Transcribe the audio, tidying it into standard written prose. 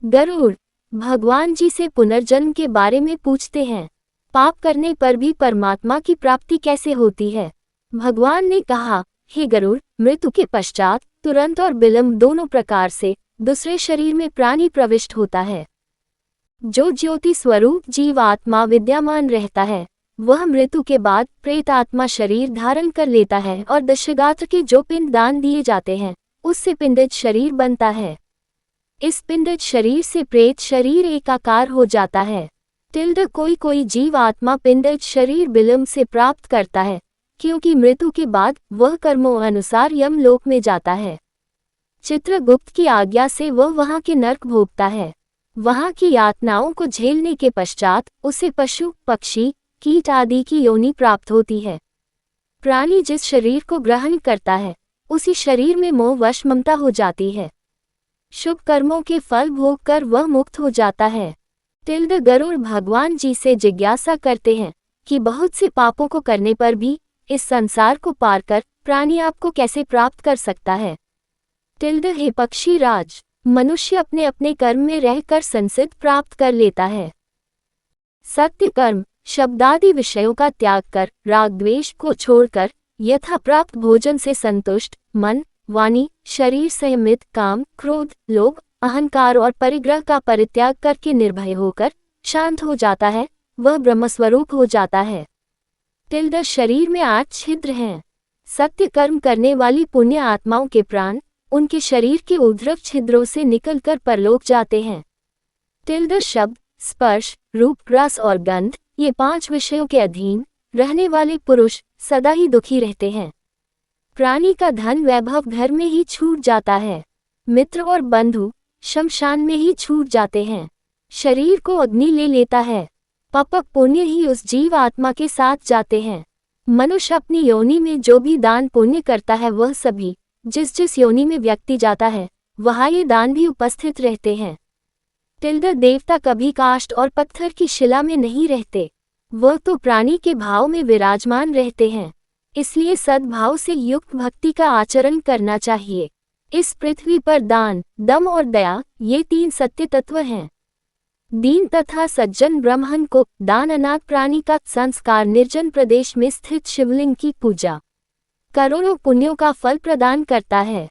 गरुड़ भगवान जी से पुनर्जन्म के बारे में पूछते हैं। पाप करने पर भी परमात्मा की प्राप्ति कैसे होती है? भगवान ने कहा, हे गरुड़, मृत्यु के पश्चात तुरंत और विलंब दोनों प्रकार से दूसरे शरीर में प्राणी प्रविष्ट होता है। जो ज्योति स्वरूप जीव आत्मा विद्यमान रहता है, वह मृत्यु के बाद प्रेत आत्मा शरीर धारण कर लेता है और दशगात्र के जो पिंड दान दिए जाते हैं, उससे पिंडित शरीर बनता है। इस पिंडित शरीर से प्रेत शरीर एकाकार हो जाता है। कोई जीव आत्मा पिंडित शरीर विलंब से प्राप्त करता है, क्योंकि मृत्यु के बाद वह कर्मों अनुसार यमलोक में जाता है। चित्रगुप्त की आज्ञा से वह वहां के नरक भोगता है। वहां की यातनाओं को झेलने के पश्चात उसे पशु, पक्षी, कीट आदि की योनि प्राप्त होती है। प्राणी जिस शरीर को ग्रहण करता है, उसी शरीर में मोहवश ममता हो जाती है। शुभ कर्मों के फल भोग कर वह मुक्त हो जाता है। गरुड़ भगवान जी से जिज्ञासा करते हैं कि बहुत से पापों को करने पर भी इस संसार को पार कर प्राणी आपको कैसे प्राप्त कर सकता है? हे पक्षी राज, मनुष्य अपने अपने कर्म में रहकर संसिद्ध प्राप्त कर लेता है। सत्य कर्म शब्दादि विषयों का त्याग कर राग द्वेष को छोड़कर यथा प्राप्त भोजन से संतुष्ट मन, वाणी, शरीर संयमित काम, क्रोध, लोभ, अहंकार और परिग्रह का परित्याग करके निर्भय होकर शांत हो जाता है, वह ब्रह्मस्वरूप हो जाता है। शरीर में 8 छिद्र हैं। सत्य कर्म करने वाली पुण्य आत्माओं के प्राण उनके शरीर के ऊर्ध्व छिद्रों से निकलकर परलोक जाते हैं। शब्द, स्पर्श, रूप, रस और गंध, ये 5 विषयों के अधीन रहने वाले पुरुष सदा ही दुखी रहते हैं। प्राणी का धन वैभव घर में ही छूट जाता है। मित्र और बंधु शमशान में ही छूट जाते हैं। शरीर को अग्नि ले लेता है। पापक पुण्य ही उस जीव आत्मा के साथ जाते हैं। मनुष्य अपनी योनि में जो भी दान पुण्य करता है, वह सभी जिस जिस योनि में व्यक्ति जाता है, वहाँ ये दान भी उपस्थित रहते हैं। देवता कभी काष्ठ और पत्थर की शिला में नहीं रहते, वह तो प्राणी के भाव में विराजमान रहते हैं। इसलिए सद्भाव से युक्त भक्ति का आचरण करना चाहिए। इस पृथ्वी पर दान, दम और दया ये 3 सत्य तत्व हैं। दीन तथा सज्जन ब्राह्मण को दान, अनाथ प्राणी का संस्कार, निर्जन प्रदेश में स्थित शिवलिंग की पूजा करोड़ों पुण्यों का फल प्रदान करता है।